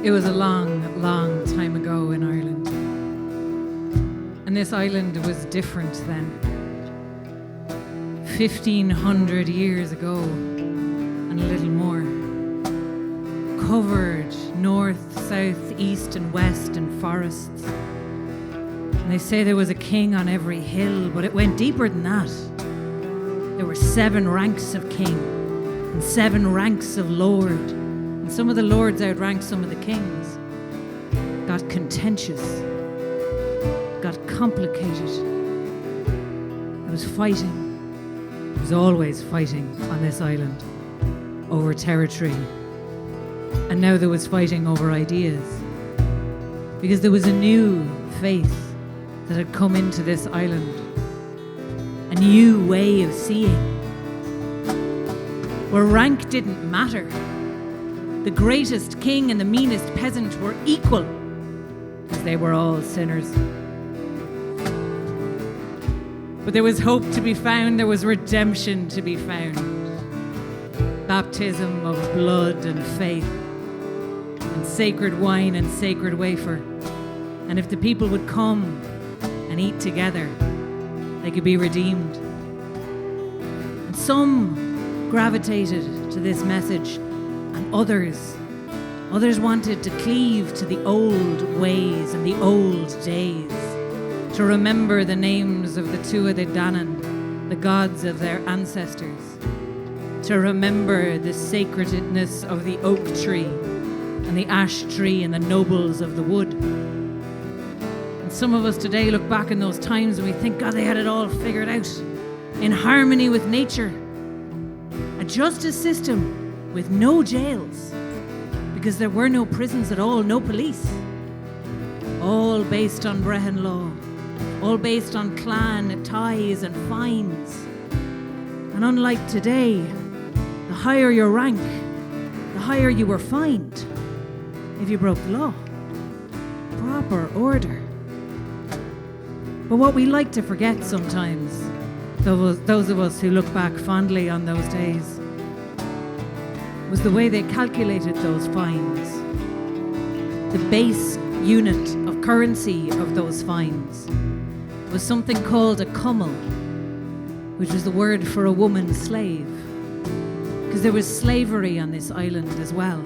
It was a long, long time ago in Ireland. And this island was different then. 1,500 years ago and a little more. Covered north, south, east and west in forests. And they say there was a king on every hill, but it went deeper than that. There were 7 ranks of king and 7 ranks of lord. And some of the lords outranked some of the kings. Got contentious. Got complicated. There was fighting. There was always fighting on this island over territory. And now there was fighting over ideas. Because there was a new faith that had come into this island. A new way of seeing. Where rank didn't matter. The greatest king and the meanest peasant were equal, because they were all sinners. But there was hope to be found, there was redemption to be found. Baptism of blood and faith, and sacred wine and sacred wafer. And if the people would come and eat together, they could be redeemed. And some gravitated to this message. And others wanted to cleave to the old ways and the old days, to remember the names of the Tuatha De Danann, the gods of their ancestors, to remember the sacredness of the oak tree and the ash tree and the nobles of the wood. And some of us today look back in those times and we think, God, they had it all figured out, in harmony with nature, a justice system with no jails, because there were no prisons at all, no police. All based on Brehon law, all based on clan ties and fines. And unlike today, the higher your rank, the higher you were fined if you broke the law. Proper order. But what we like to forget sometimes, those of us who look back fondly on those days, was the way they calculated those fines. The base unit of currency of those fines was something called a cummel, which was the word for a woman slave. Because there was slavery on this island as well.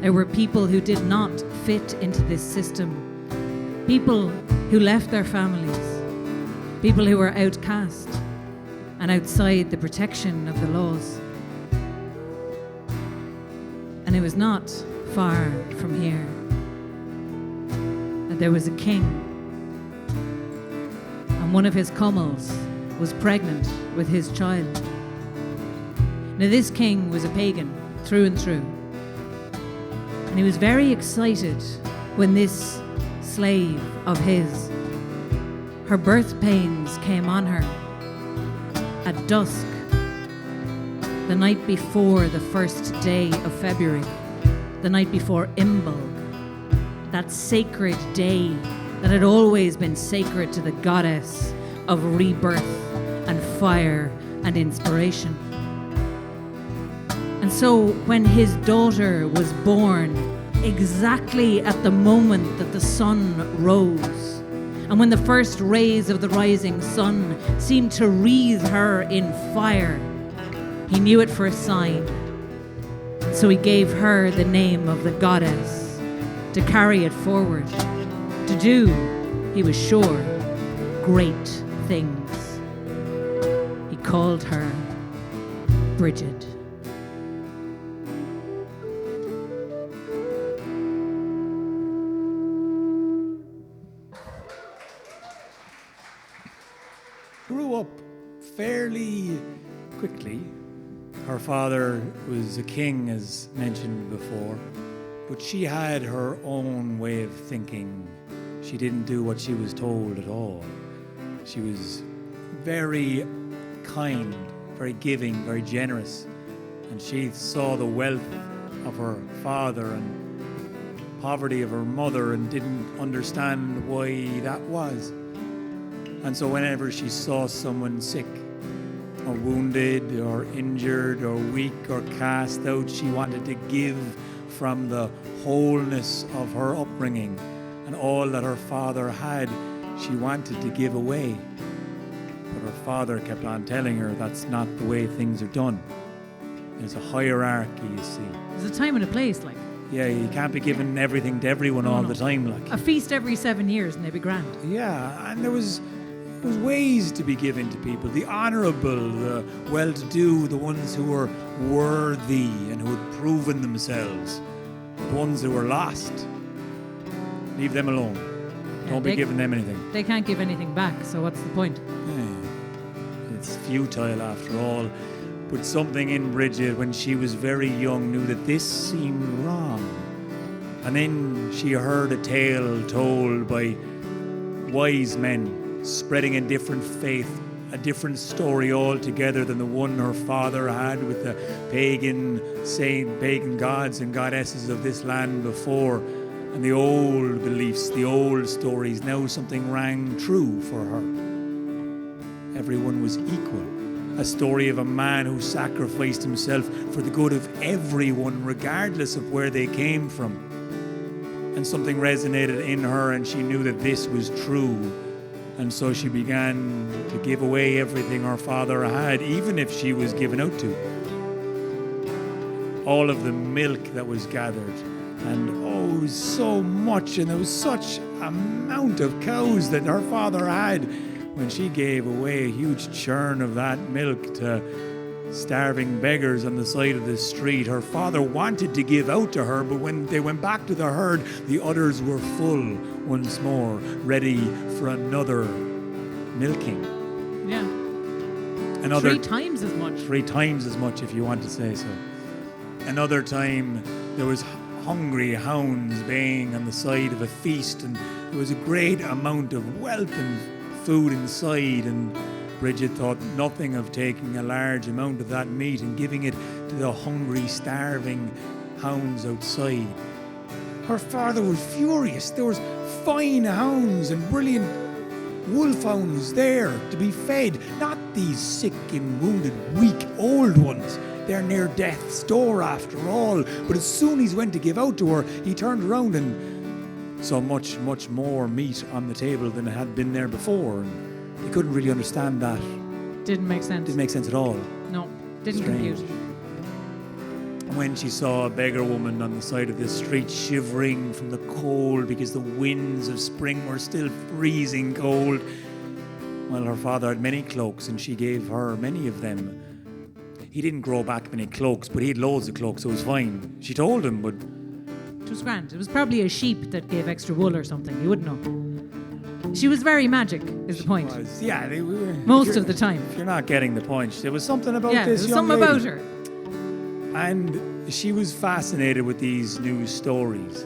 There were people who did not fit into this system. People who left their families. People who were outcast and outside the protection of the laws. And it was not far from here that there was a king, and one of his cummels was pregnant with his child. Now this king was a pagan through and through, and he was very excited when this slave of his, her birth pains came on her at dusk, the night before the first day of February, the night before Imbolg, that sacred day that had always been sacred to the goddess of rebirth and fire and inspiration. And so when his daughter was born, exactly at the moment that the sun rose, and when the first rays of the rising sun seemed to wreathe her in fire, he knew it for a sign. So he gave her the name of the goddess to carry it forward, to do, he was sure, great things. He called her Brigid. Grew up fairly quickly. Her father was a king, as mentioned before, but she had her own way of thinking. She didn't do what she was told at all. She was very kind, very giving, very generous, and she saw the wealth of her father and poverty of her mother and didn't understand why that was. And so whenever she saw someone sick or wounded or injured or weak or cast out, she wanted to give from the wholeness of her upbringing and all that her father had, she wanted to give away. But her father kept on telling her that's not the way things are done. There's a hierarchy, you see. There's a time and a place, like. Yeah, you can't be giving everything to everyone all the time, like. A feast every 7 years and they'd be grand. Yeah, and there was ways to be given to people. The honourable, the well-to-do, the ones who were worthy and who had proven themselves. The ones who were lost. Leave them alone. Don't be giving them anything. They can't give anything back, so what's the point? Yeah. It's futile after all. But something in Brigid, when she was very young, knew that this seemed wrong. And then she heard a tale told by wise men, spreading a different faith, a different story altogether than the one her father had with the pagan gods and goddesses of this land before. And the old beliefs, the old stories, now something rang true for her. Everyone was equal. A story of a man who sacrificed himself for the good of everyone, regardless of where they came from. And something resonated in her, and she knew that this was true. And so she began to give away everything her father had, even if she was given out to. All of the milk that was gathered. And it was so much, and there was such amount of cows that her father had. When she gave away a huge churn of that milk to starving beggars on the side of the street, her father wanted to give out to her, but when they went back to the herd, the others were full once more, ready for another milking. Yeah. Another 3 times as much. 3 times as much, if you want to say so. Another time, there was hungry hounds baying on the side of a feast, and there was a great amount of wealth and food inside, and Brigid thought nothing of taking a large amount of that meat and giving it to the hungry, starving hounds outside. Her father was furious. There was fine hounds and brilliant wolfhounds there to be fed, not these sick and wounded, weak old ones. They're near death's door after all. But as soon as he went to give out to her, he turned around and saw much, much more meat on the table than had been there before. And he couldn't really understand that. Didn't make sense. Didn't make sense at all. No, didn't Strange. compute. When she saw a beggar woman on the side of the street shivering from the cold because the winds of spring were still freezing cold, well, her father had many cloaks and she gave her many of them. He didn't grow back many cloaks, but he had loads of cloaks, so it was fine. She told him, but It was grand. It was probably a sheep that gave extra wool or something. You wouldn't know. She was very magic, is the point. yeah, they were, Most of the time. If you're not getting the point, there was something about Yeah, this there was young something lady. about her. And she was fascinated with these new stories.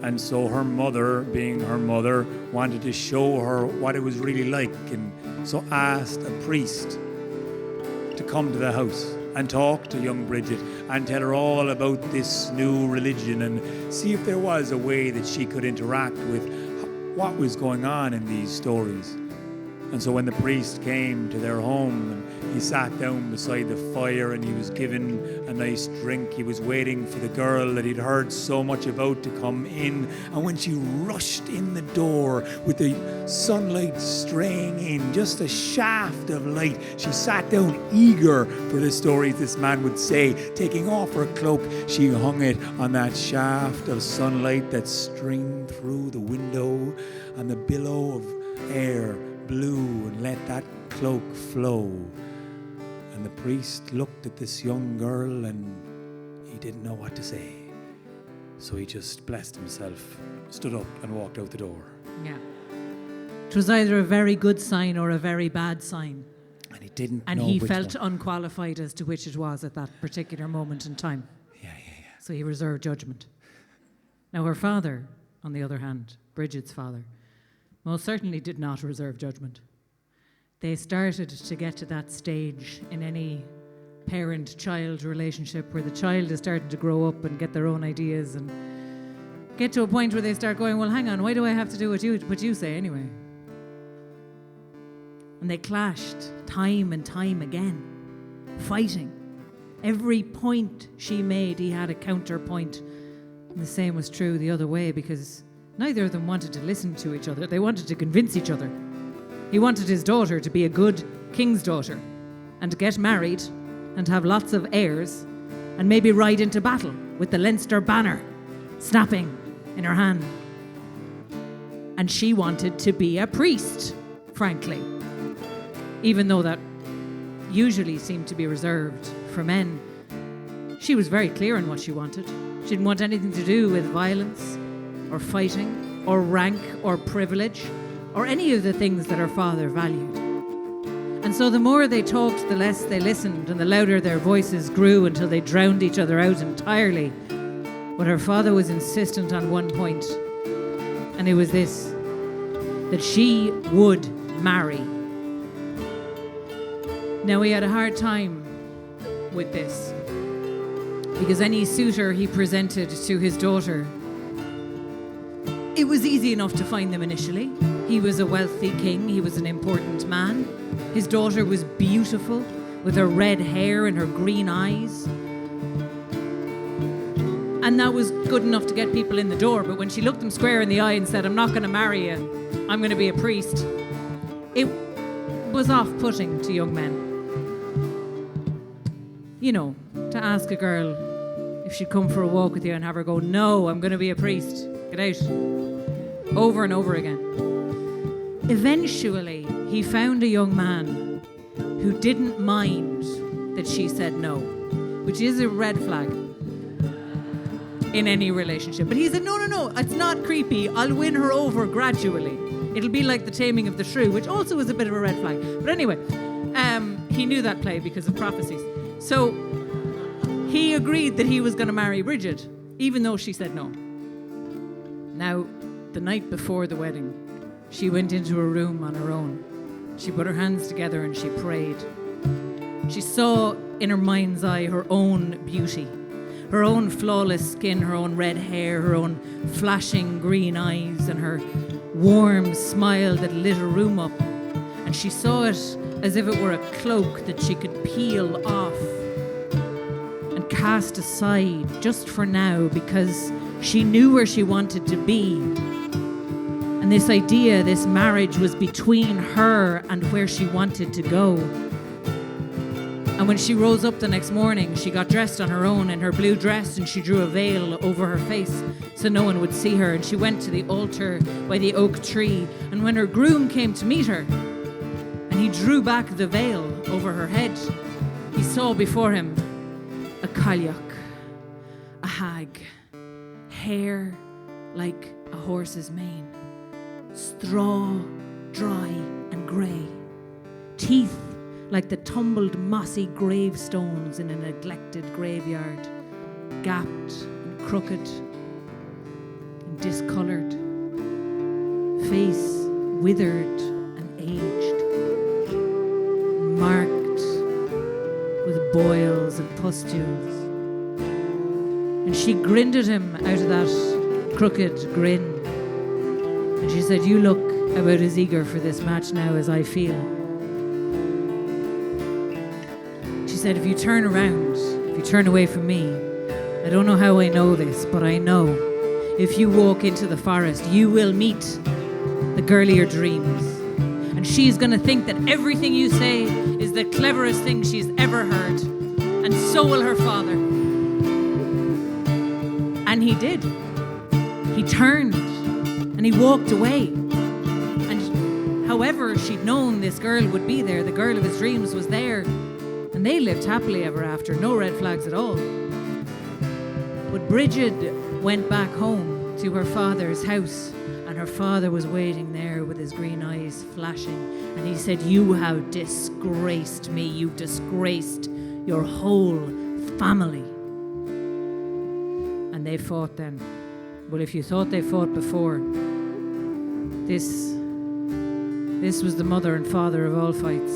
And so her mother, being her mother, wanted to show her what it was really like, and so asked a priest to come to the house and talk to young Brigid and tell her all about this new religion and see if there was a way that she could interact with what was going on in these stories. And so when the priest came to their home and he sat down beside the fire and he was given a nice drink, he was waiting for the girl that he'd heard so much about to come in. And when she rushed in the door with the sunlight straying in, just a shaft of light, she sat down eager for the stories this man would say. Taking off her cloak, she hung it on that shaft of sunlight that streamed through the window, and the billow of air blew and let that cloak flow. And the priest looked at this young girl and he didn't know what to say. So he just blessed himself, stood up and walked out the door. Yeah. It was either a very good sign or a very bad sign. And he didn't And know he which felt one. unqualified as to which it was at that particular moment in time. Yeah. So he reserved judgment. Now her father, on the other hand, Brigid's father, most certainly did not reserve judgment. They started to get to that stage in any parent-child relationship where the child is starting to grow up and get their own ideas and get to a point where they start going, well, hang on, why do I have to do what you say anyway? And they clashed time and time again, fighting. Every point she made, he had a counterpoint And the same was true the other way, because neither of them wanted to listen to each other. They wanted to convince each other. He wanted his daughter to be a good king's daughter and to get married and have lots of heirs and maybe ride into battle with the Leinster banner snapping in her hand. And she wanted to be a priest, frankly, even though that usually seemed to be reserved for men. She was very clear on what she wanted. She didn't want anything to do with violence or fighting or rank or privilege or any of the things that her father valued. And so the more they talked, the less they listened, and the louder their voices grew until they drowned each other out entirely. But her father was insistent on one point, and it was this: that she would marry. Now, he had a hard time with this, because any suitor he presented to his daughter, it was easy enough to find them initially. He was a wealthy king, he was an important man. His daughter was beautiful, with her red hair and her green eyes. And that was good enough to get people in the door, but when she looked them square in the eye and said, "I'm not going to marry you, I'm going to be a priest," it was off-putting to young men. You know, to ask a girl if she'd come for a walk with you and have her go, "No, I'm going to be a priest, get out," over and over again. Eventually, he found a young man who didn't mind that she said no, which is a red flag in any relationship. But he said, no, it's not creepy. I'll win her over gradually. It'll be like the taming of the shrew, which also was a bit of a red flag. But anyway, he knew that play because of prophecies. So he agreed that he was going to marry Brigid, even though she said no. Now, the night before the wedding, she went into a room on her own. She put her hands together and she prayed. She saw in her mind's eye her own beauty, her own flawless skin, her own red hair, her own flashing green eyes, and her warm smile that lit a room up. And she saw it as if it were a cloak that she could peel off and cast aside just for now, because she knew where she wanted to be. And this idea, this marriage, was between her and where she wanted to go. And when she rose up the next morning, she got dressed on her own in her blue dress, and she drew a veil over her face so no one would see her. And she went to the altar by the oak tree. And when her groom came to meet her, and he drew back the veil over her head, he saw before him a cailleach, a hag, hair like a horse's mane, straw, dry and grey, teeth like the tumbled mossy gravestones in a neglected graveyard, gapped and crooked and discoloured, face withered and aged, marked with boils and pustules. And she grinned at him out of that crooked grin. And she said, "You look about as eager for this match now as I feel." She said, "If you turn around, if you turn away from me, I don't know how I know this, but I know if you walk into the forest, you will meet the girl of your dreams. And she's going to think that everything you say is the cleverest thing she's ever heard. And so will her father." And he did. He turned and he walked away. And however she'd known this girl would be there, the girl of his dreams was there. And they lived happily ever after, no red flags at all. But Brigid went back home to her father's house, and her father was waiting there with his green eyes flashing. And he said, "You have disgraced me. You've disgraced your whole family." And they fought then. Well, if you thought they fought before, this was the mother and father of all fights.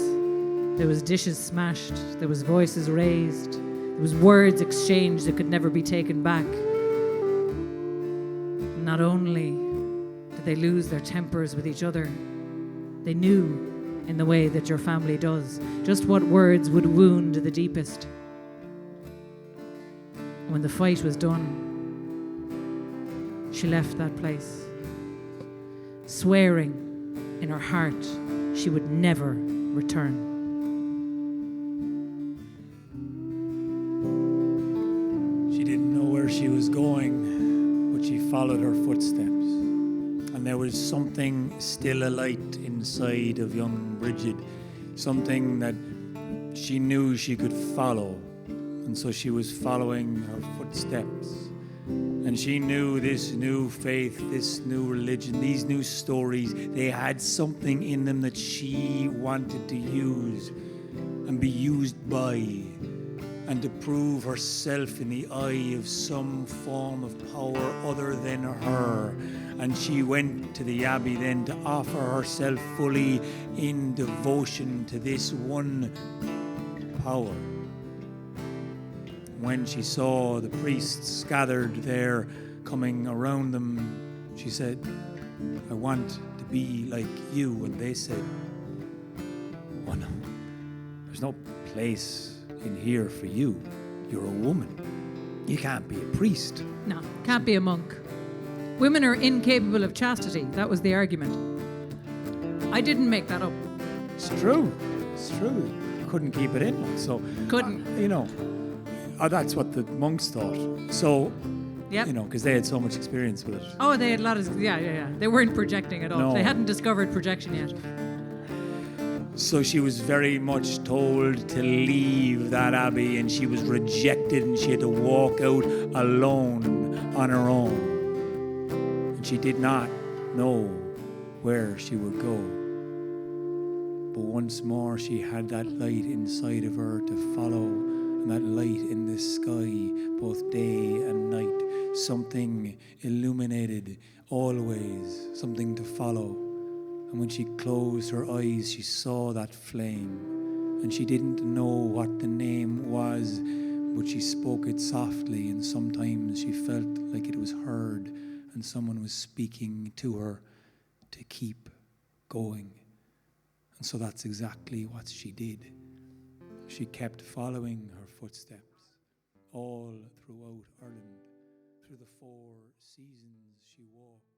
There was dishes smashed, there was voices raised, there was words exchanged that could never be taken back. Not only did they lose their tempers with each other, they knew, in the way that your family does, just what words would wound the deepest. When the fight was done, she left that place, swearing in her heart she would never return. She didn't know where she was going, but she followed her footsteps. And there was something still alight inside of young Brigid, something that she knew she could follow. And so she was following her footsteps. And she knew this new faith, this new religion, these new stories, they had something in them that she wanted to use and be used by, and to prove herself in the eye of some form of power other than her. And she went to the abbey then to offer herself fully in devotion to this one power. When she saw the priests gathered there coming around them, she said, "I want to be like you." And they said, "Oh no, there's no place in here for you. You're a woman. You can't be a priest." No, can't be a monk. Women are incapable of chastity. That was the argument. I didn't make that up. It's true. It's true. Couldn't keep it in. So, Couldn't. That's what the monks thought. So, Yep. because they had so much experience with it. Oh, they had a lot of, yeah. They weren't projecting at all. No. They hadn't discovered projection yet. So she was very much told to leave that abbey, and she was rejected, and she had to walk out alone on her own. And she did not know where she would go. But once more, she had that light inside of her to follow, and that light in the sky, both day and night, something illuminated always, something to follow. And when she closed her eyes, she saw that flame. And she didn't know what the name was, but she spoke it softly, and sometimes she felt like it was heard, and someone was speaking to her to keep going. And so that's exactly what she did. She kept following her footsteps all throughout Ireland. Through the 4 seasons she walked.